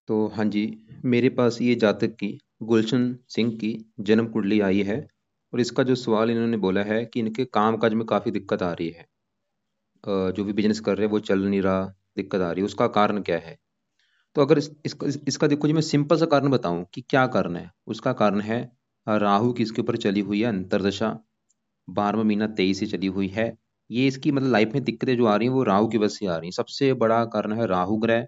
तो हाँ जी, मेरे पास ये जातक की गुलशन सिंह की जन्म कुंडली आई है और इसका जो सवाल इन्होंने बोला है कि इनके काम-काज में काफ़ी दिक्कत आ रही है। जो भी बिज़नेस कर रहे हैं वो चल नहीं रहा, दिक्कत आ रही है, उसका कारण क्या है? तो अगर इसका देखो जी मैं सिंपल सा कारण बताऊँ कि क्या कारण है? उसका कारण है राहु की इसके ऊपर चली हुई है अंतर्दशा, 12वाँ महीना 23 से चली हुई है। ये इसकी मतलब लाइफ़ में दिक्कतें जो आ रही हैं वो राहु की वजह से आ रही हैं। सबसे बड़ा कारण है राहु ग्रह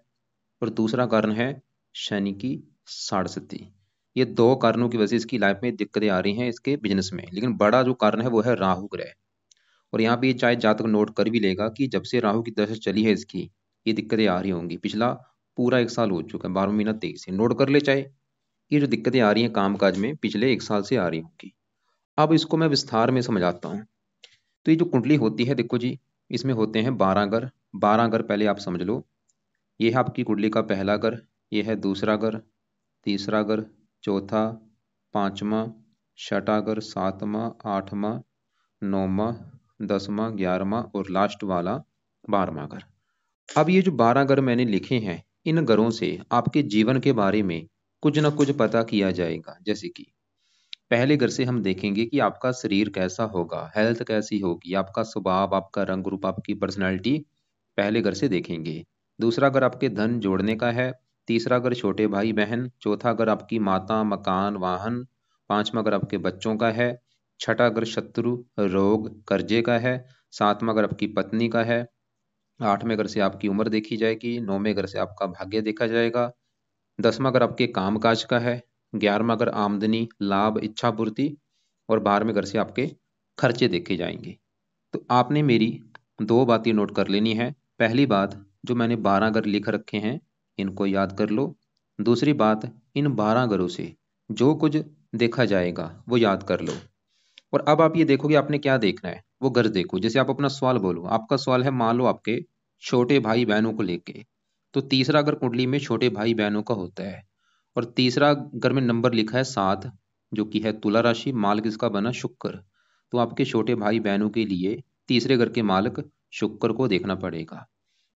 और दूसरा कारण है शनि की साढ़ेसती। ये 2 कारणों की वजह से इसकी लाइफ में दिक्कतें आ रही हैं इसके बिज़नेस में। लेकिन बड़ा जो कारण है वो है राहु ग्रह। और यहाँ पे ये चाहे जातक नोट कर भी लेगा कि जब से राहु की दशा चली है इसकी, ये दिक्कतें आ रही होंगी। पिछला पूरा 1 साल हो चुका है, 12वाँ महीना 23 से। नोट कर ले चाहे, ये जो दिक्कतें आ रही हैं काम-काज में पिछले 1 साल से आ रही होंगी। अब इसको मैं विस्तार में समझाता हूँ। तो ये जो कुंडली होती है देखो जी, इसमें होते हैं 12 घर। 12 घर पहले आप समझ लो। ये है आपकी कुंडली का पहला घर, ये है दूसरा घर, तीसरा घर, चौथा, पाँचवाँ, छठा घर, सातवाँ, आठवाँ, नौवाँ, 10वाँ, 11वाँ और लास्ट वाला 12वाँ घर। अब ये जो 12 घर मैंने लिखे हैं, इन घरों से आपके जीवन के बारे में कुछ न कुछ पता किया जाएगा। जैसे कि पहले घर से हम देखेंगे कि आपका शरीर कैसा होगा, हेल्थ कैसी होगी, आपका स्वभाव, आपका रंग रूप, आपकी पर्सनैलिटी पहले घर से देखेंगे। दूसरा घर आपके धन जोड़ने का है, तीसरा घर छोटे भाई बहन, चौथा घर आपकी माता, मकान, वाहन, पांचवा घर आपके बच्चों का है, छठा घर शत्रु, रोग, कर्जे का है, सातवां घर आपकी पत्नी का है, आठवें घर से आपकी उम्र देखी जाएगी, नौवें घर से आपका भाग्य देखा जाएगा, 10वां घर आपके काम-काज का है, 11वां घर आमदनी, लाभ, इच्छा पूर्ति और 12वें घर से आपके खर्चे देखे जाएंगे। तो आपने मेरी 2 बातें नोट कर लेनी है। पहली बात, जो मैंने 12 घर लिख रखे हैं, इनको याद कर लो। दूसरी बात, इन 12 घरों से जो कुछ देखा जाएगा, वो याद कर लो। और अब आप ये देखो कि आपने क्या देखना है, वो घर देखो। जैसे आप अपना सवाल बोलो, आपका सवाल है मान लो आपके छोटे भाई-बहनों को लेके, तो तीसरा घर कुंडली में छोटे भाई-बहनों का होता है और तीसरा घर में नंबर लिखा है 7 जो कि है तुला राशि, मालिक इसका बना शुक्र। तो आपके छोटे भाई-बहनों के लिए तीसरे घर के मालिक शुक्र को देखना पड़ेगा।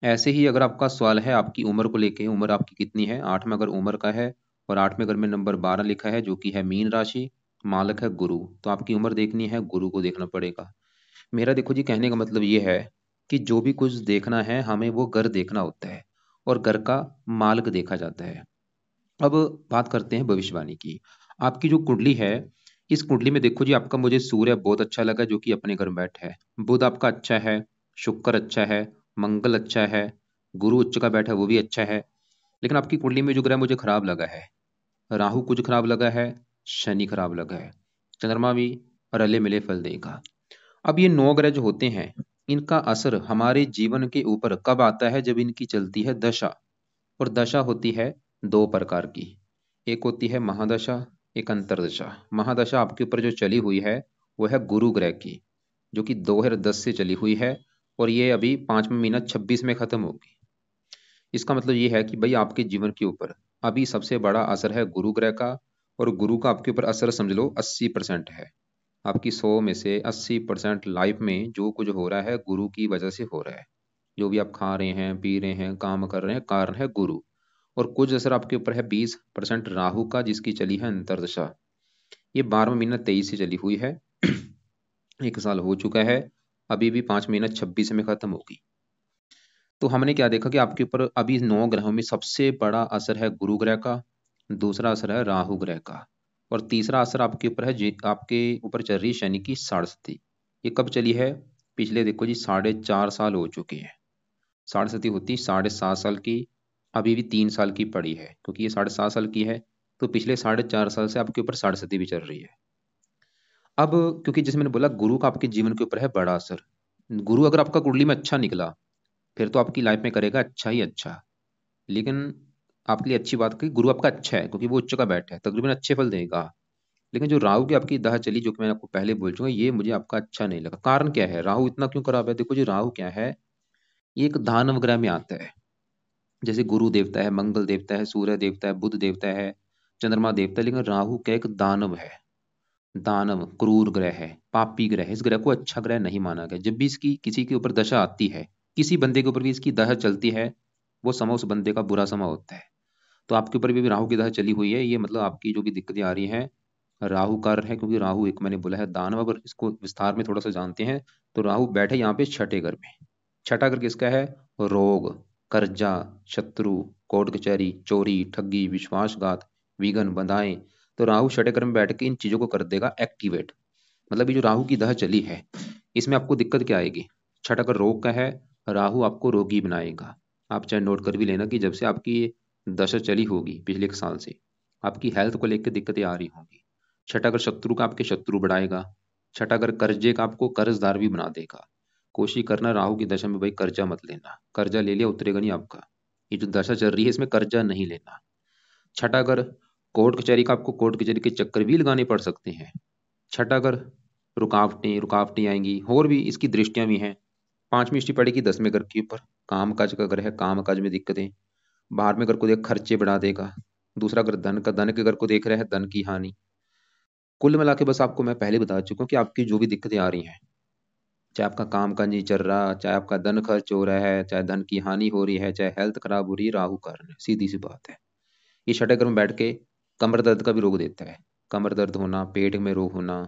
ऐसे ही अगर आपका सवाल है आपकी उम्र को लेके, उम्र आपकी कितनी है? 8वां घर उम्र का है और 8वें घर में नंबर 12 लिखा है जो कि है मीन राशि, मालिक है गुरु। तो आपकी उम्र देखनी है, गुरु को देखना पड़ेगा। मेरा देखो जी कहने का मतलब ये है कि जो भी कुछ देखना है हमें वो घर देखना होता है और घर का मालिक देखा जाता है। अब बात करते हैं भविष्यवाणी की। आपकी जो कुंडली है, इस कुंडली में देखो जी आपका मुझे सूर्य बहुत अच्छा लगा जो कि अपने घर में बैठा है। बुध आपका अच्छा है, शुक्र अच्छा है, मंगल अच्छा है, गुरु उच्च का बैठा है वो भी अच्छा है। लेकिन आपकी कुंडली में जो ग्रह मुझे खराब लगा है, राहु कुछ खराब लगा है, शनि खराब लगा है, चंद्रमा भी रले मिले फल देगा। अब ये 9 ग्रह जो होते हैं, इनका असर हमारे जीवन के ऊपर कब आता है? जब इनकी चलती है दशा। और दशा होती है 2 प्रकार की। एक होती है महादशा, एक अंतर्दशा। महादशा आपके ऊपर जो चली हुई है, वो है गुरु ग्रह की, जो कि 2010 से चली हुई है और ये अभी 5वां महीना 26 में खत्म होगी। इसका मतलब ये है कि भाई आपके जीवन के ऊपर अभी सबसे बड़ा असर है गुरु ग्रह का और गुरु का आपके ऊपर असर समझ लो 80% है। आपकी 100 में से 80% लाइफ में जो कुछ हो रहा है गुरु की वजह से हो रहा है। जो भी आप खा रहे हैं, पी रहे हैं, काम कर रहे हैं, कारण है गुरु। और कुछ असर आपके ऊपर है 20% राहु का जिसकी चली है अंतर्दशा। ये 12वां महीना 23 से चली हुई है। 1 साल हो चुका है। अभी भी 5 महीना 26 में खत्म होगी। तो हमने क्या देखा कि आपके ऊपर अभी 9 ग्रहों में सबसे बड़ा असर है गुरु ग्रह का, दूसरा असर है राहु ग्रह का और तीसरा असर आपके ऊपर है आपके ऊपर चल रही शनि की साढ़ेसती। ये कब चली है? पिछले देखो जी 4.5 साल हो चुके हैं। साढ़ेसती होती 7.5 साल की, अभी भी 3 साल की पड़ी है क्योंकि ये 7.5 साल की है। तो पिछले 4.5 साल से आपके ऊपर साढ़ेसती भी चल रही है। अब क्योंकि जैसे मैंने बोला गुरु का आपके जीवन के ऊपर है बड़ा असर। गुरु अगर आपका कुंडली में अच्छा निकला फिर तो आपकी लाइफ में करेगा अच्छा ही अच्छा। लेकिन आपके लिए अच्छी बात कि गुरु आपका अच्छा है क्योंकि वो उच्च का बैठा है, तकरीबन अच्छे फल देगा। लेकिन जो राहु की आपकी दहा चली जो कि मैंने आपको पहले बोल चुका, ये मुझे आपका अच्छा नहीं लगा। कारण क्या है? राहु इतना क्यों खराब है? देखो जी राहु क्या है, ये एक दानव ग्रह में आता है। जैसे गुरु देवता है, मंगल देवता है, सूर्य देवता है, बुध देवता है, चंद्रमा देवता है, लेकिन राहु क्या एक दानव है। दानव क्रूर ग्रह है, पापी ग्रह है। इस ग्रह को अच्छा ग्रह नहीं माना गया। जब भी इसकी किसी के ऊपर दशा आती है, किसी बंदे के ऊपर भी इसकी दशा चलती है, वो समय उस बंदे का बुरा समय होता है। तो आपके ऊपर भी राहु की दशा चली हुई है, ये मतलब आपकी जो भी दिक्कतें आ रही हैं राहु कारण है, क्योंकि राहु एक मैंने बोला है दानव। अगर इसको विस्तार में थोड़ा सा जानते हैं तो राहु बैठे यहाँ पे छठे घर में। छठा घर किसका है? रोग, कर्जा, शत्रु, कोर्ट कचहरी, चोरी, ठगी, विश्वासघात, विघ्न, बाधाएं। तो राहु छठे घर में बैठ के इन चीजों को कर देगा एक्टिवेट। मतलब ये जो राहु की दशा चली है इसमें आपको दिक्कत क्या आएगी? छठा घर रोग का है, राहु आपको रोगी बनाएगा। आप चाहे नोट कर भी लेना कि जब से आपकी ये दशा चली होगी पिछले 1 साल से, आपकी हेल्थ को लेकर दिक्कतें आ रही होंगी। छठा घर शत्रु का आपके शत्रु बढ़ाएगा। छठा घर कर्जे का आपको कर्जदार भी बना देगा। कोशिश करना राहु की दशा में भाई कर्जा मत लेना, कर्जा ले लिया उतरेगा नहीं आपका। ये जो दशा चल रही है इसमें कर्जा नहीं लेना। छठा घर कोर्ट कचहरी का, आपको कोर्ट कचहरी के चक्कर भी लगाने पड़ सकते हैं। छठा घर रुकावटें रुकावटें आएंगी, और भी इसकी दृष्टियां भी हैं। पांचवी दृष्टि पड़ेगी 10वें घर के ऊपर, काम काज का घर है, काम काज में दिक्कतें। बाहर में घर को देख खर्चे बढ़ा देगा। दूसरा घर धन का, धन के घर को देख रहा है, धन की हानि। कुल मिला के बस आपको मैं पहले बता चुका हूँ कि आपकी जो भी दिक्कतें आ रही हैं, चाहे आपका काम काज नहीं चल रहा, चाहे आपका धन खर्च हो रहा है, चाहे धन की हानि हो रही है, चाहे हेल्थ खराब हो रही है, राहु कारण है, सीधी सी बात है। ये छठे घर में बैठ के कमर दर्द का भी रोग देता है, कमर दर्द होना, पेट में रोग होना।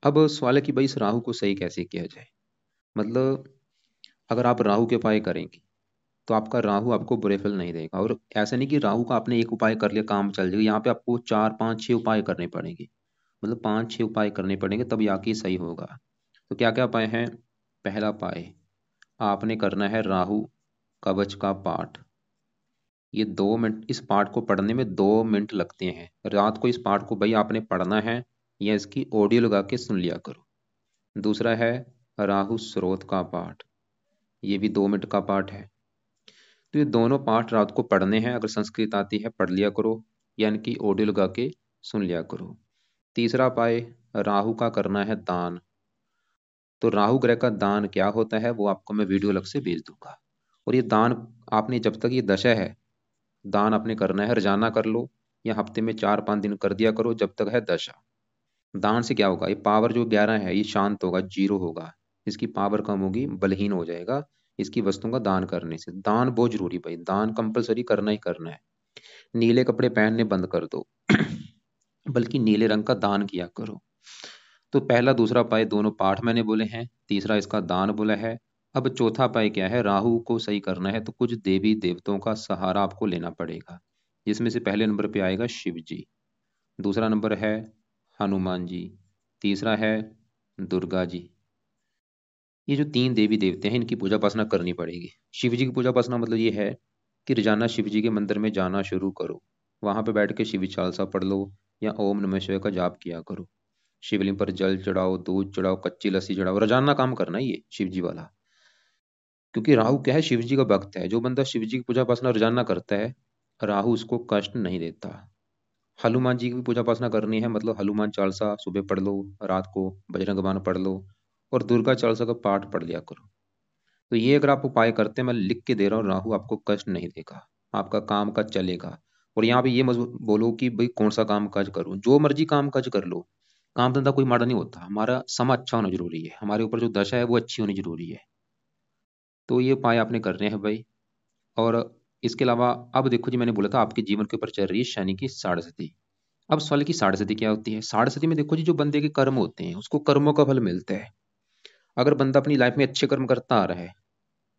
अब सवाल है कि भाई इस राहु को सही कैसे किया जाए। मतलब अगर आप राहु के उपाय करेंगे तो आपका राहु आपको बुरे फल नहीं देगा। और ऐसा नहीं कि राहु का आपने एक उपाय कर लिया काम चल जाएगा, यहाँ पे आपको 4 5 6 उपाय करने पड़ेंगे। मतलब 5 6 उपाय करने पड़ेंगे तब जाके सही होगा। तो क्या क्या उपाय हैं? पहला उपाय, आपने करना है राहु कवच का पाठ। ये 2 मिनट, इस पाठ को पढ़ने में 2 मिनट लगते हैं। रात को इस पाठ को भाई आपने पढ़ना है या इसकी ऑडियो लगा के सुन लिया करो। दूसरा है राहु स्रोत का पाठ, ये भी 2 मिनट का पाठ है। तो ये दोनों पाठ रात को पढ़ने हैं। अगर संस्कृत आती है पढ़ लिया करो, या इनकी ऑडियो लगा के सुन लिया करो। तीसरा उपाय, राहु का करना है दान। तो राहु ग्रह का दान क्या होता है वो आपको मैं वीडियो अलग से भेज दूंगा। और ये दान आपने जब तक ये दशा है, दान आपने करना है, रोजाना कर लो या हफ्ते में 4 5 दिन कर दिया करो जब तक है दशा। दान से क्या होगा, ये पावर जो 11 है ये शांत होगा, जीरो होगा, इसकी पावर कम होगी, बलहीन हो जाएगा इसकी वस्तुओं का दान करने से। दान बहुत जरूरी भाई, दान कंपलसरी करना ही करना है। नीले कपड़े पहनने बंद कर दो बल्कि नीले रंग का दान किया करो। तो पहला दूसरा उपाय दोनों पाठ मैंने बोले हैं, तीसरा इसका दान बोला है। अब चौथा उपाय क्या है? राहु को सही करना है तो कुछ देवी देवताओं का सहारा आपको लेना पड़ेगा, जिसमें से पहले नंबर पे आएगा शिव जी, दूसरा नंबर है हनुमान जी, तीसरा है दुर्गा जी। ये जो 3 देवी देवते हैं इनकी पूजा उपासना करनी पड़ेगी। शिव जी की पूजा उपासना मतलब ये है कि रोजाना शिव जी के मंदिर में जाना शुरू करो, वहां पे बैठ के शिव चालीसा पढ़ लो या ओम नमः शिवाय का जाप किया करो। शिवलिंग पर जल चढ़ाओ, दूध चढ़ाओ, कच्ची लस्सी चढ़ाओ, रोजाना काम करना है ये शिव जी वाला। क्योंकि राहु क्या है, शिव जी का भक्त है। जो बंदा शिव जी की पूजा उपासना रोजाना करता है राहु उसको कष्ट नहीं देता। हनुमान जी की भी पूजा उपासना करनी है, मतलब हनुमान चालीसा सुबह पढ़ लो, रात को बजरंग बाण पढ़ लो और दुर्गा चालीसा का पाठ पढ़ लिया करो। तो ये अगर आप उपाय करते हैं, मैं लिख के दे रहा हूँ, राहु आपको कष्ट नहीं देगा, आपका काम काज चलेगा। और यहाँ पे ये मत बोलो कि भाई कौन सा काम काज करूँ, जो मर्जी काम काज कर लो, काम धंधा कोई माड़ा नहीं होता, हमारा समय अच्छा होना जरूरी है, हमारे ऊपर जो दशा है वो अच्छी होनी जरूरी है। तो ये उपाय आपने करने हैं भाई। और इसके अलावा अब देखो जी, मैंने बोला था आपके जीवन के ऊपर चल रही है शनि की साढ़े। अब सवाल है कि साढ़े क्या होती है? साढ़े में देखो जी, जो बंदे के कर्म होते हैं उसको कर्मों का फल मिलता है। अगर बंदा अपनी लाइफ में अच्छे कर्म करता आ रहा है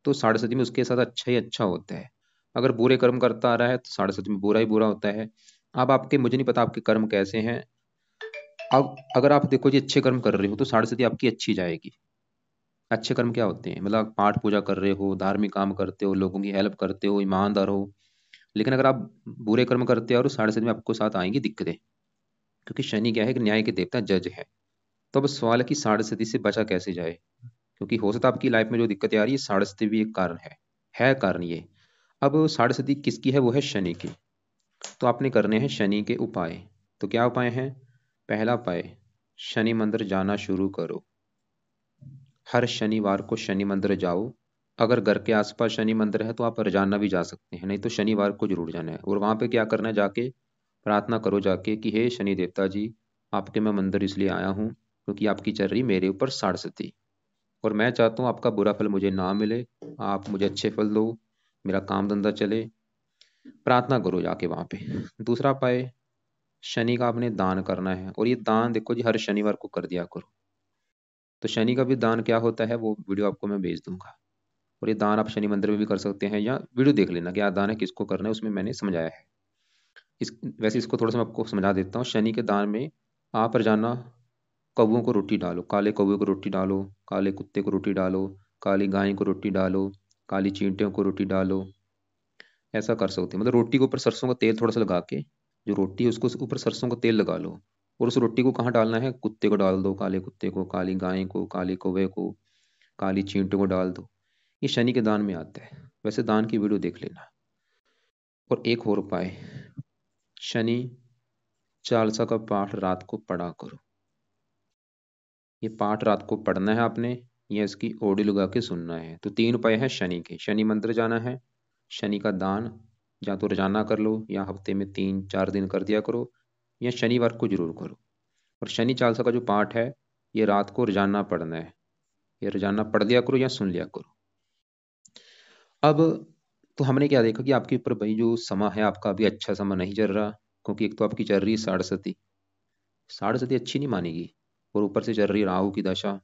तो साढ़े में उसके साथ अच्छा ही अच्छा होता है। अगर बुरे कर्म करता आ रहा है तो साढ़े में बुरा ही बुरा होता है। अब आपके, मुझे नहीं पता आपके कर्म कैसे हैं। अब अगर आप देखो जी अच्छे कर्म कर रहे हो तो साढ़े आपकी अच्छी जाएगी। अच्छे कर्म क्या होते हैं? मतलब पाठ पूजा कर रहे हो, धार्मिक काम करते हो, लोगों की हेल्प करते हो, ईमानदार हो। लेकिन अगर आप बुरे कर्म करते हो और साढ़े में आपको साथ आएंगी दिक्कतें, क्योंकि शनि क्या है कि न्याय के देवता, जज है। तो अब सवाल है कि साढ़े से बचा कैसे जाए, क्योंकि हो सकता है आपकी लाइफ में जो दिक्कतें आ रही है साढ़े भी एक कारण है कारण ये। अब साढ़े किसकी है? वो है शनि की। तो आपने करने हैं शनि के उपाय। तो क्या उपाय हैं? पहला उपाय, शनि मंदिर जाना शुरू करो। हर शनिवार को शनि मंदिर जाओ। अगर घर के आसपास शनि मंदिर है तो आप रोजाना भी जा सकते हैं, नहीं तो शनिवार को जरूर जाना है। और वहां पे क्या करना है, जाके प्रार्थना करो जाके कि हे शनि देवता जी, आपके मैं मंदिर इसलिए आया हूँ क्योंकि आपकी चल रही मेरे ऊपर साढ़े, और मैं चाहता हूँ आपका बुरा फल मुझे ना मिले, आप मुझे अच्छे फल दो, मेरा काम धंधा चले। प्रार्थना करो जाके वहाँ पे। दूसरा उपाय, शनि का आपने दान करना है, और ये दान देखो जी हर शनिवार को कर दिया करो। तो शनि का भी दान क्या होता है वो वीडियो आपको मैं भेज दूंगा, और ये दान आप शनि मंदिर में भी कर सकते हैं, या वीडियो देख लेना क्या दान है किसको करना है, उसमें मैंने समझाया है। वैसे इसको थोड़ा सा मैं आपको समझा देता हूँ। शनि के दान में आप रोजाना कौवों को रोटी डालो, काले कौवे को रोटी डालो, काले कुत्ते को रोटी डालो, काली गाय को रोटी डालो, काली चींटियों को रोटी डालो। ऐसा कर सकते हैं, मतलब रोटी के ऊपर सरसों का तेल थोड़ा सा लगा के, जो रोटी है उसको ऊपर सरसों का तेल लगा लो, और उस रोटी को कहाँ डालना है, कुत्ते को डाल दो, काले कुत्ते को, काली गाय को, काले कौवे को, काली चींटियों को डाल दो। ये शनि के दान में आता है। वैसे दान की वीडियो देख लेना। और एक और उपाय, शनि चालीसा का पाठ रात को पढ़ा करो। ये पाठ रात को पढ़ना है आपने, या इसकी ऑडियो लगा के सुनना है। तो तीन उपाय हैं शनि के, शनि मंदिर जाना है, शनि का दान या तो रोजाना कर लो, या हफ्ते में 3-4 दिन कर दिया करो, या शनिवार को जरूर करो। और शनि चालीसा का जो पाठ है ये रात को रोजाना पढ़ना है, ये रोजाना पढ़ लिया करो या सुन लिया करो। अब तो हमने क्या देखा कि आपके ऊपर भाई जो समय है आपका अभी अच्छा समय नहीं चल रहा, क्योंकि एक तो आपकी चल रही है साढ़े साढ़े सती अच्छी नहीं मानेगी, और ऊपर से चल रही है राहु की दशा।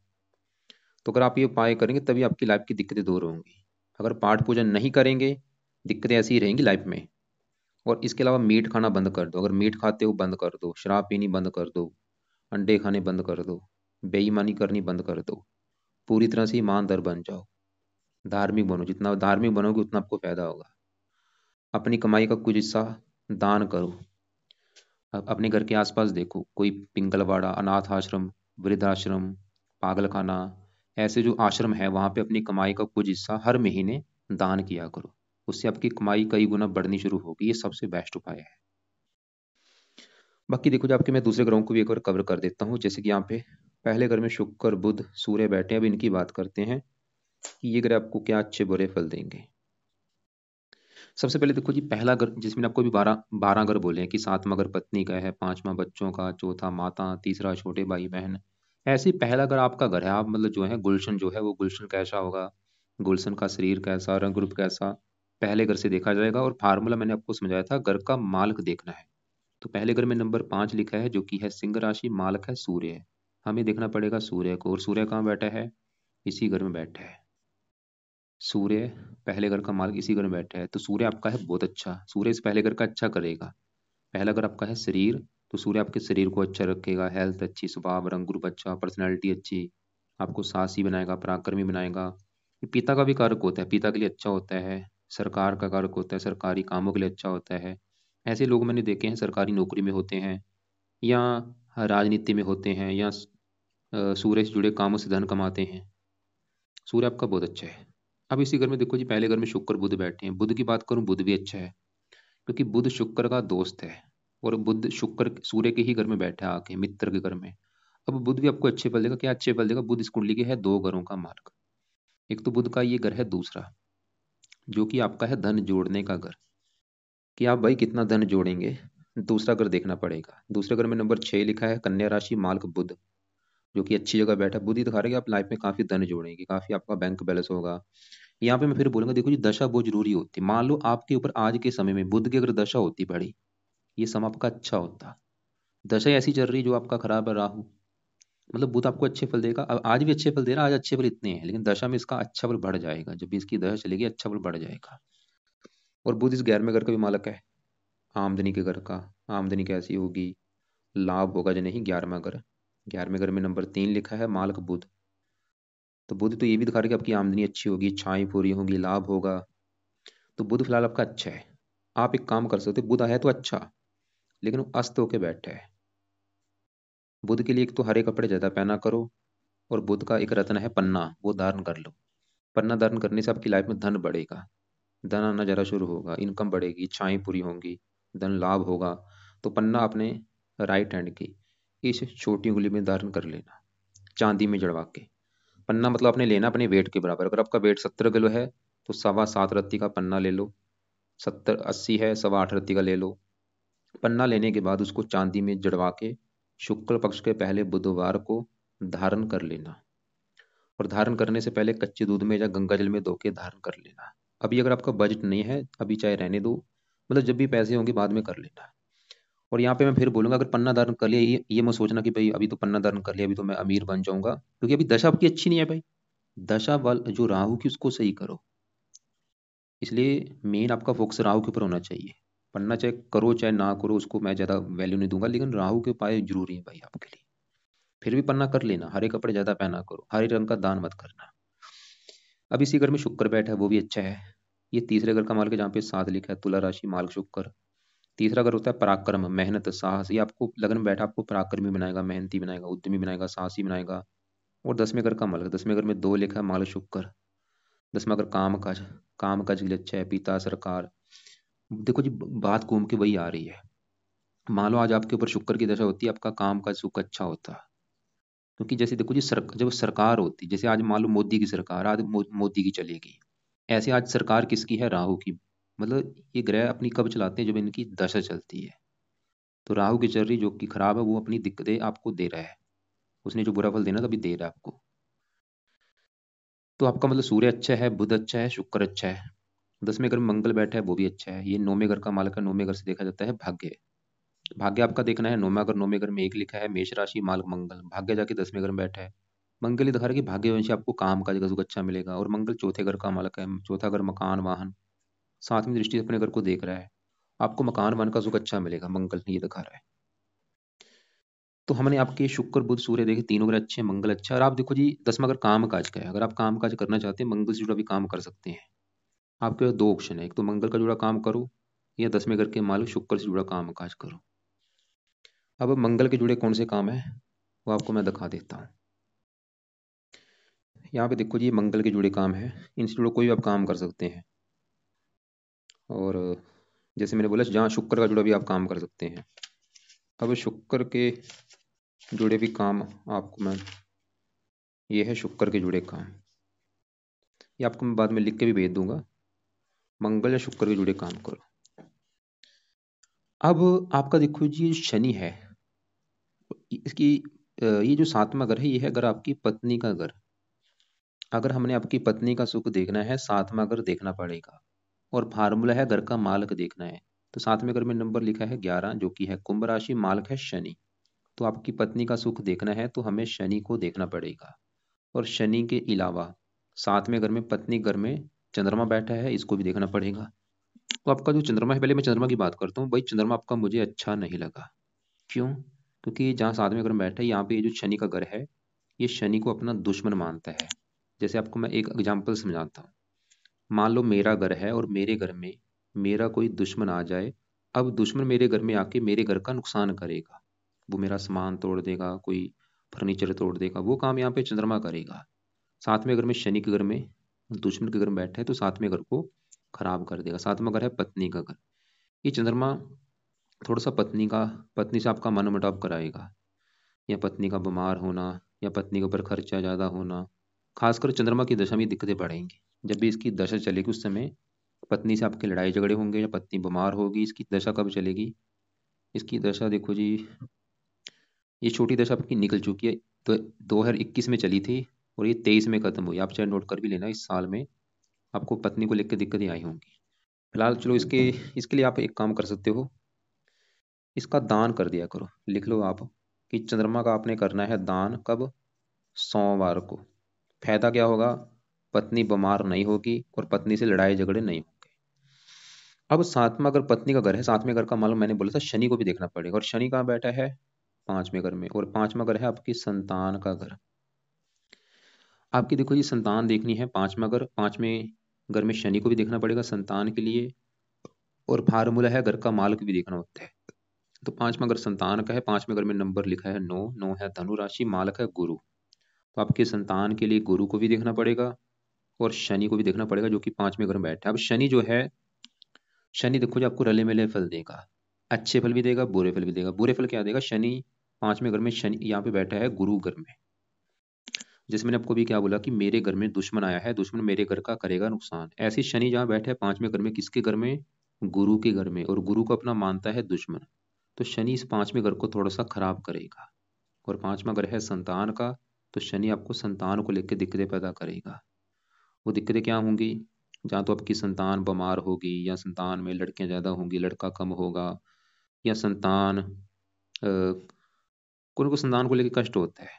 तो अगर आप ये उपाय करेंगे तभी आपकी लाइफ की दिक्कतें दूर होंगी। अगर पाठ पूजन नहीं करेंगे दिक्कतें ऐसी ही रहेंगी लाइफ में। और इसके अलावा मीट खाना बंद कर दो, अगर मीट खाते हो बंद कर दो, शराब पीनी बंद कर दो, अंडे खाने बंद कर दो, बेईमानी करनी बंद कर दो, पूरी तरह से ईमानदार बन जाओ, धार्मिक बनो। जितना धार्मिक बनोगे उतना आपको फायदा होगा। अपनी कमाई का कुछ हिस्सा दान करो। अपने घर के आसपास देखो कोई पिंगलवाड़ा, अनाथ आश्रम, वृद्धाश्रम, पागल खाना, ऐसे जो आश्रम है वहां पे अपनी कमाई का कुछ हिस्सा हर महीने दान किया करो। उससे आपकी कमाई कई गुना बढ़नी शुरू होगी। ये सबसे बेस्ट उपाय है। बाकी देखो जो आपके मैं दूसरे ग्रहों को भी एक बार कवर कर देता हूँ। जैसे कि यहाँ पे पहले घर में शुक्र बुध सूर्य बैठे हैं, अब इनकी बात करते हैं कि ये ग्रह आपको क्या अच्छे बुरे फल देंगे। सबसे पहले देखो जी पहला घर, जिसमें आपको भी 12 घर बोले हैं कि सातवां घर पत्नी का है, पांचवां बच्चों का, चौथा माता, तीसरा छोटे भाई बहन। ऐसे ही पहला घर आपका घर है। आप मतलब जो है गुलशन जो है वो गुलशन कैसा होगा, गुलशन का शरीर कैसा, रंग रूप कैसा, पहले घर से देखा जाएगा। और फार्मूला मैंने आपको समझाया था, घर का मालक देखना है। तो पहले घर में नंबर 5 लिखा है जो कि है सिंह राशि, मालक है सूर्य है। हमें देखना पड़ेगा सूर्य को, और सूर्य कहाँ बैठा है, इसी घर में बैठा है। सूर्य पहले घर का मालिक इसी घर में बैठा है, तो सूर्य आपका है बहुत अच्छा, सूर्य इस पहले घर का अच्छा करेगा। पहला घर आपका है शरीर, तो सूर्य आपके शरीर को अच्छा रखेगा, हेल्थ अच्छी, स्वभाव रंग रूप अच्छा, पर्सनैलिटी अच्छी, आपको साहसी बनाएगा, पराक्रमी बनाएगा। ये पिता का भी कारक होता है, पिता के लिए अच्छा होता है। सरकार का कारक होता है, सरकारी कामों के लिए अच्छा होता है। ऐसे लोग मैंने देखे हैं सरकारी नौकरी में होते हैं, या राजनीति में होते हैं, या सूर्य से जुड़े कामों से धन कमाते हैं। सूर्य आपका बहुत अच्छा है। अब इसी घर में देखो जी पहले घर में शुक्र बुध बैठे हैं। बुध की बात करूं, बुध भी अच्छा है, क्योंकि बुध शुक्र का दोस्त है। और बुध शुक्र सूर्य के ही घर में बैठा है आके, मित्र के घर में। अब बुध भी आपको अच्छे फल देगा। क्या अच्छे फल देगा, बुध इस कुंडली के है 2 घरों का मार्ग। एक तो बुध का ये घर है, दूसरा जो कि आपका है धन जोड़ने का घर, कि आप भाई कितना धन जोड़ेंगे। दूसरा घर देखना पड़ेगा। दूसरे घर में नंबर 6 लिखा है, कन्या राशि, मालक बुध, जो कि अच्छी जगह बैठा है। बुध ही दिखा रहा है कि आप लाइफ में काफी धन जोड़ेंगे, काफी आपका बैंक बैलेंस होगा। यहाँ पे मैं फिर बोलूंगा देखो जी दशा बहुत जरूरी होती है। मान लो आपके ऊपर आज के समय में बुध की अगर दशा होती बड़ी, ये समय आपका अच्छा होता। दशा ऐसी चल रही जो आपका खराब है, राहु, मतलब बुध आपको अच्छे फल देगा। अब आज भी अच्छे फल दे रहा है, आज अच्छे फल इतने हैं, लेकिन दशा में इसका अच्छा फल बढ़ जाएगा। जब भी इसकी दशा चलेगी अच्छा फल बढ़ जाएगा। और बुध इस 11वें घर का भी मालक है, आमदनी के घर का। आमदनी कैसी होगी, लाभ होगा जो नहीं। 11वां घर, 11वें घर में नंबर 3 लिखा है, मालक बुध। तो बुध तो ये भी दिखा रहा है कि आपकी आमदनी अच्छी होगी, इच्छाएं पूरी होंगी, लाभ होगा। तो बुध फिलहाल आपका अच्छा है। आप एक काम कर सकते हो, बुध है तो अच्छा, लेकिन वो अस्त होके बैठा है। बुध के लिए एक तो हरे कपड़े ज्यादा पहना करो, और बुध का एक रत्न है पन्ना, वो धारण कर लो। पन्ना धारण करने से आपकी लाइफ में धन बढ़ेगा, धन आना जरा शुरू होगा, इनकम बढ़ेगी, इच्छाएं पूरी होंगी, धन लाभ होगा। तो पन्ना अपने राइट हैंड की इस छोटी उंगली में धारण कर लेना, चांदी में जड़वा के। पन्ना मतलब आपने लेना अपने वेट के बराबर। अगर आपका वेट 70 किलो है तो 7.25 रत्ती का पन्ना ले लो। 70-80 है, 8.25 रत्ती का ले लो। पन्ना लेने के बाद उसको चांदी में जड़वा के शुक्ल पक्ष के पहले बुधवार को धारण कर लेना। और धारण करने से पहले कच्चे दूध में या गंगा जल में धो के धारण कर लेना। अभी अगर आपका बजट नहीं है, अभी चाहे रहने दो, मतलब जब भी पैसे होंगे बाद में कर लेना। और यहाँ पे मैं फिर बोलूंगा, अगर पन्ना धारण कर लिया, ये मत सोचना कि भाई अभी तो पन्ना धारण कर लिया, अभी तो मैं अमीर बन जाऊंगा, क्योंकि अभी दशा आपकी अच्छी नहीं है भाई। दशा वाल जो राहु की, उसको सही करो। इसलिए मेन आपका फोकस राहु के ऊपर होना चाहिए। पन्ना चाहे करो चाहे ना करो, उसको मैं ज़्यादा वैल्यू नहीं दूंगा, लेकिन राहु के उपाय जरूरी है भाई आपके लिए। फिर भी पन्ना कर लेना, हरे कपड़े ज़्यादा पहना करो, हरे रंग का दान मत करना। अब इसी घर में शुक्र बैठा है, वो भी अच्छा है। ये तीसरे घर का मालिक है, जहाँ पे 7 लिखा है, तुला राशि मालिक शुक्र। तीसरा घर होता है पराक्रम, मेहनत, साहस। ये आपको लगन में बैठा आपको पराक्रमी बनाएगा, मेहनती बनाएगा, उद्यमी बनाएगा, साहसी बनाएगा। और 10वें घर का मालिक, 10वें घर में 2 लिखा है, मालिक शुक्र। 10वां घर काम काज, काम काज के लिए अच्छा है, पिता सरकार। देखो जी, बात घूम के वही आ रही है। मान लो आज आपके ऊपर शुक्र की दशा होती है, आपका काम काज सुख अच्छा होता। क्योंकि जैसे देखो जी, जब सरकार होती, जैसे आज मान लो मोदी की सरकार, आज मोदी की चलेगी। ऐसे आज सरकार किसकी है? राहु की। मतलब ये ग्रह अपनी कब चलाते हैं? जब इनकी दशा चलती है। तो राहु की चल रही जो कि खराब है, वो अपनी दिक्कतें आपको दे रहा है। उसने जो बुरा फल देना था, अभी दे रहा है आपको। तो आपका मतलब सूर्य अच्छा है, बुध अच्छा है, शुक्र अच्छा है। 10वें घर में मंगल बैठा है, वो भी अच्छा है। ये 9वें घर का मालिक है, 9वें घर से देखा जाता है भाग्य। भाग्य आपका देखना है 9वां घर, 9वें घर में 1 लिखा है, मेष राशि मालिक मंगल। भाग्य जाके 10वें घर में बैठा है। मंगल ही दिखा रहा है कि भाग्यवंशी आपको काम काज का सुख अच्छा मिलेगा। और मंगल चौथे घर का मालिक है, चौथा घर मकान वाहन। 7वीं दृष्टि से अपने घर को देख रहा है। आपको मकान वाहन का सुख अच्छा मिलेगा, मंगल ये दिखा रहा है। तो हमने आपके शुक्र बुध सूर्य देखे, तीनों ग्रह अच्छे हैं, मंगल अच्छा है। और आप देखो जी, 10वां घर काम काज का है। अगर आप काम काज करना चाहते हैं, मंगल से जुड़ा भी काम कर सकते हैं। आपके पास 2 ऑप्शन है, एक तो मंगल का जुड़ा काम करो, या 10वें घर के मालिक शुक्र से जुड़ा काम काज करो। अब मंगल के जुड़े कौन से काम है, वो आपको मैं दिखा देता हूँ। यहाँ पे देखो जी, मंगल के जुड़े काम है, इनसे जुड़े कोई भी आप काम कर सकते हैं। और जैसे मैंने बोला, जहाँ शुक्र का जुड़ा भी आप काम कर सकते हैं। अब शुक्र के जुड़े भी काम आपको मैं, ये है शुक्र के जुड़े काम, ये आपको मैं बाद में लिख के भी भेज दूंगा। मंगल या शुक्र के जुड़े काम करो। अब आपका देखो जी, शनि है, इसकी ये जो 7वां घर है, ये है घर आपकी पत्नी का घर। अगर हमने आपकी पत्नी का सुख देखना है, 7वां घर देखना पड़ेगा। और फार्मूला है घर का मालक देखना है। तो 7वें घर में नंबर लिखा है 11, जो कि है कुंभ राशि, मालक है शनि। तो आपकी पत्नी का सुख देखना है तो हमें शनि को देखना पड़ेगा। और शनि के अलावा 7वें घर में पत्नी घर में चंद्रमा बैठा है, इसको भी देखना पड़ेगा। तो आपका जो चंद्रमा है, पहले मैं चंद्रमा की बात करता हूँ भाई। चंद्रमा आपका मुझे अच्छा नहीं लगा। क्यों? क्योंकि जहाँ 7वें घर में बैठा है, यहाँ पे ये जो शनि का घर है, ये शनि को अपना दुश्मन मानता है। जैसे आपको मैं एक एग्जाम्पल समझाता हूँ। मान लो मेरा घर है और मेरे घर में मेरा कोई दुश्मन आ जाए। अब दुश्मन मेरे घर में आके मेरे घर का नुकसान करेगा, वो मेरा सामान तोड़ देगा, कोई फर्नीचर तोड़ देगा, वो काम यहाँ पे चंद्रमा करेगा। 7वें घर में शनि के घर में दुश्मन के घर में बैठा है, तो 7वें घर को खराब कर देगा। 7वां घर है पत्नी का घर। ये चंद्रमा थोड़ा सा पत्नी से आपका मनमुटाव कराएगा, या पत्नी का बीमार होना, या पत्नी के ऊपर खर्चा ज़्यादा होना। खासकर चंद्रमा की दशा में दिक्कतें बढ़ेंगी। जब भी इसकी दशा चलेगी, उस समय पत्नी से आपके लड़ाई झगड़े होंगे, या पत्नी बीमार होगी। इसकी दशा कब चलेगी? इसकी दशा देखो जी, ये छोटी दशा आपकी निकल चुकी है। तो 2021 में चली थी, और ये 23 में खत्म हुई। आप चाहे नोट कर भी लेना, इस साल में आपको पत्नी को लेकर दिक्कतें आई होंगी। फिलहाल चलो, इसके इसके लिए आप एक काम कर सकते हो, इसका दान कर दिया करो। लिख लो आप कि चंद्रमा का आपने करना है दान, कब? सोमवार को। फायदा क्या होगा? पत्नी बीमार नहीं होगी, और पत्नी से लड़ाई झगड़े नहीं होंगे। अब 7वां अगर पत्नी का घर है, 7वें घर का मालूम मैंने बोला था, शनि को भी देखना पड़ेगा। और शनि कहाँ बैठा है? 5वें घर में। और 5वां घर है आपकी संतान का घर। आपकी देखो जी, संतान देखनी है, 5वां घर, 5वें घर में शनि को भी देखना पड़ेगा संतान के लिए। और फार्मूला है घर का मालक भी देखना होता है। तो 5वां घर संतान का है, 5वें घर में नंबर लिखा है 9, 9 है धनु राशि, मालक है गुरु। तो आपके संतान के लिए गुरु को भी देखना पड़ेगा, और शनि को भी देखना पड़ेगा, जो कि 5वें घर में बैठा है। अब शनि जो है, शनि देखो जो आपको रले मिले फल देगा। अच्छे फल भी देगा, बुरे फल भी देगा। बुरे फल क्या देगा? शनि 5वें घर में, शनि यहाँ पे बैठा है गुरु घर में। जैसे मैंने आपको भी क्या बोला कि मेरे घर में दुश्मन आया है, दुश्मन मेरे घर का करेगा नुकसान। ऐसे शनि जहाँ बैठे है 5वें घर में, किसके घर में? गुरु के घर में। और गुरु को अपना मानता है दुश्मन। तो शनि इस 5वें घर को थोड़ा सा खराब करेगा। और 5वां घर है संतान का, तो शनि आपको संतान को लेकर दिक्कतें पैदा करेगा। वो दिक्कतें क्या होंगी? जहाँ तो आपकी संतान बीमार होगी, या संतान में लड़कियां ज़्यादा होंगी लड़का कम होगा, या संतान कोई को संतान को लेकर कष्ट होता है,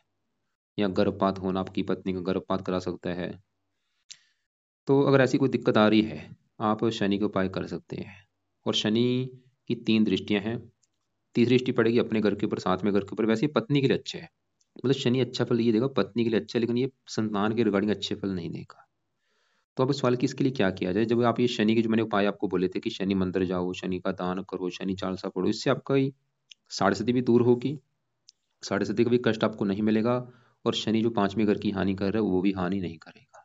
या गर्भपात होना, आपकी पत्नी का गर्भपात करा सकता है। तो अगर ऐसी कोई दिक्कत आ रही है, आप शनि के उपाय कर सकते हैं। और शनि की 3 दृष्टियां हैं। तीसरी दृष्टि पड़ेगी अपने घर के ऊपर, सातवें घर के ऊपर। वैसे ही पत्नी के लिए अच्छा है, मतलब शनि अच्छा फल ये देगा, पत्नी के लिए अच्छा है, लेकिन ये संतान के रिगार्डिंग अच्छे फल नहीं देगा। तो अब सवाल कि इसके लिए क्या किया जाए। जब आप ये शनि के जो मैंने उपाय आपको बोले थे कि शनि मंदिर जाओ, शनि का दान करो, शनि चालीसा पढ़ो, इससे आपका ही साढ़े सती भी दूर होगी, साढ़े सती का भी कष्ट आपको नहीं मिलेगा, और शनि जो 5वें घर की हानि कर रहा है वो भी हानि नहीं करेगा।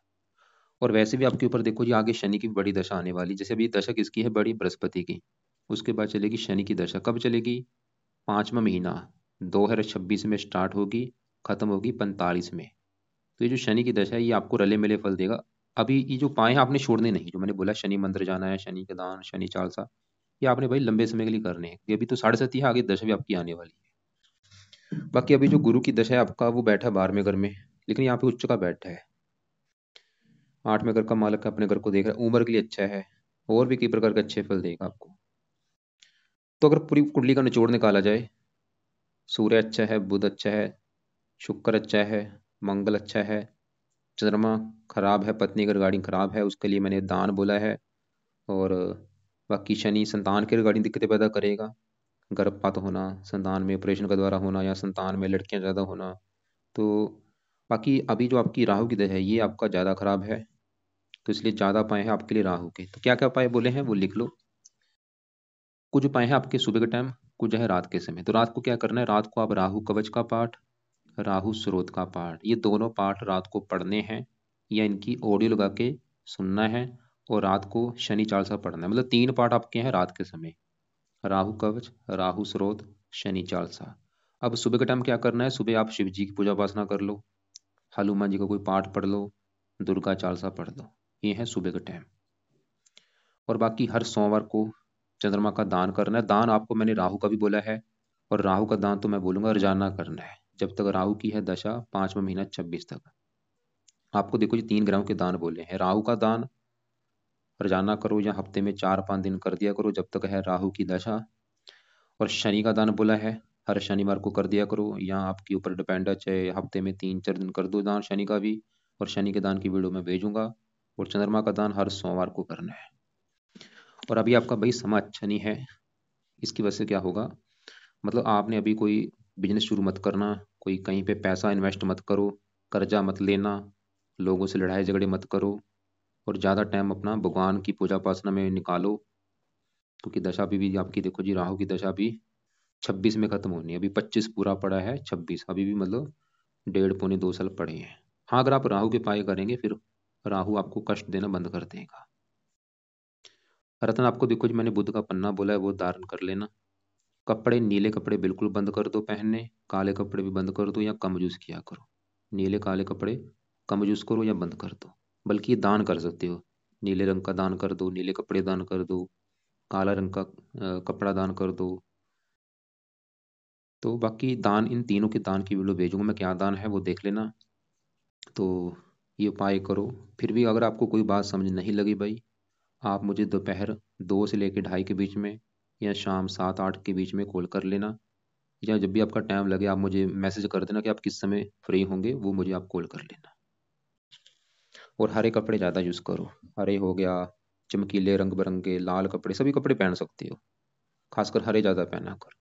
और वैसे भी आपके ऊपर देखो जी, आगे शनि की बड़ी दशा आने वाली। जैसे अभी दशा किसकी है, बड़ी बृहस्पति की। उसके बाद चलेगी शनि की दशा। कब चलेगी, 5वां महीना 2026 में स्टार्ट होगी, खत्म होगी 45 में। तो ये जो शनि की दशा है ये आपको रले मिले फल देगा। अभी ये जो पाए हैं आपने छोड़ने नहीं, जो मैंने बोला शनि मंदिर जाना है, शनि का दान, शनि चालसा, ये आपने भाई लंबे समय के लिए करने हैं। ये अभी तो साढ़े सती है, आगे दशा भी आपकी आने वाली है। बाकी अभी जो गुरु की दशा है आपका, वो बैठा 12वें घर में, लेकिन यहाँ पे उच्च का बैठा है। 8वें घर का मालक अपने घर को देख रहा है, उम्र के लिए अच्छा है, और भी कई प्रकार के अच्छे फल देगा आपको। तो अगर पूरी कुंडली का निचोड़ निकाला जाए, सूर्य अच्छा है, बुध अच्छा है, शुक्र अच्छा है, मंगल अच्छा है, चंद्रमा खराब है, पत्नी का रिगार्डिंग खराब है, उसके लिए मैंने दान बोला है। और बाकी शनि संतान के रिगार्डिंग दिक्कतें पैदा करेगा, गर्भपात होना, संतान में ऑपरेशन का द्वारा होना, या संतान में लड़कियां ज़्यादा होना। तो बाकी अभी जो आपकी राहु की दशा है ये आपका ज़्यादा खराब है, तो इसलिए ज़्यादा उपाय है आपके लिए राहु के। तो क्या क्या उपाय बोले हैं वो लिख लो। कुछ उपाय है आपके सुबह के टाइम, कुछ है रात के समय। तो रात को क्या करना है, रात को आप राहु कवच का पाठ, राहु स्रोत का पाठ, ये दोनों पाठ रात को पढ़ने हैं, या इनकी ऑडियो लगा के सुनना है। और रात को शनि चालीसा पढ़ना है। मतलब 3 पाठ आपके हैं रात के समय, राहु कवच, राहु स्रोत, शनि चालीसा। अब सुबह के टाइम क्या करना है, सुबह आप शिव जी की पूजा उपासना कर लो, हनुमान जी का कोई पाठ पढ़ लो, दुर्गा चालीसा पढ़ लो। ये है सुबह के टाइम। और बाकी हर सोमवार को चंद्रमा का दान करना है। दान आपको मैंने राहु का भी बोला है, और राहु का दान तो मैं बोलूंगा रोजाना करना है, जब तक राहु की है दशा, 5वां महीना 26 तक। आपको देखो ये 3 ग्रहों के दान बोले हैं। राहु का दान रोजाना करो, या हफ्ते में 4-5 दिन कर दिया करो जब तक है राहु की दशा। और शनि का दान बोला है, हर शनिवार को कर दिया करो, या आपके ऊपर डिपेंड है, चाहे हफ्ते में 3-4 दिन कर दो दान शनि का भी। और शनि के दान की वीडियो मैं भेजूंगा। और चंद्रमा का दान हर सोमवार को करना है। और अभी आपका भाई समय अच्छा नहीं है, इसकी वजह से क्या होगा, मतलब आपने अभी कोई बिजनेस शुरू मत करना, कोई कहीं पे पैसा इन्वेस्ट मत करो, कर्जा मत लेना, लोगों से लड़ाई झगड़े मत करो, और ज़्यादा टाइम अपना भगवान की पूजा उपासना में निकालो। क्योंकि दशा भी आपकी देखो जी, राहु की दशा भी 26 में खत्म होनी है, अभी 25 पूरा पड़ा है, 26 अभी भी मतलब 1.5 पौने 2 साल पड़े हैं। हाँ, अगर आप राहु के पाए करेंगे फिर राहु आपको कष्ट देना बंद कर देगा। रतन आपको देखो जी, मैंने बुद्ध का पन्ना बोला है, वो धारण कर लेना। कपड़े, नीले कपड़े बिल्कुल बंद कर दो पहनने, काले कपड़े भी बंद कर दो या कम यूज किया करो। नीले काले कपड़े कम यूज करो या बंद कर दो। बल्कि ये दान कर सकते हो, नीले रंग का दान कर दो, नीले कपड़े दान कर दो, काला रंग का कपड़ा दान कर दो। तो बाकी दान, इन तीनों के दान की वीडियो भेजूंगा मैं, क्या दान है वो देख लेना। तो ये उपाय करो। फिर भी अगर आपको कोई बात समझ नहीं लगी भाई, आप मुझे दोपहर 2 से लेकर 2:30 के बीच में, या शाम 7-8 के बीच में कॉल कर लेना, या जब भी आपका टाइम लगे आप मुझे मैसेज कर देना कि आप किस समय फ्री होंगे, वो मुझे आप कॉल कर लेना। और हरे कपड़े ज़्यादा यूज़ करो, हरे हो गया, चमकीले रंग बिरंगे लाल कपड़े, सभी कपड़े पहन सकते हो, खासकर हरे ज़्यादा पहना करो।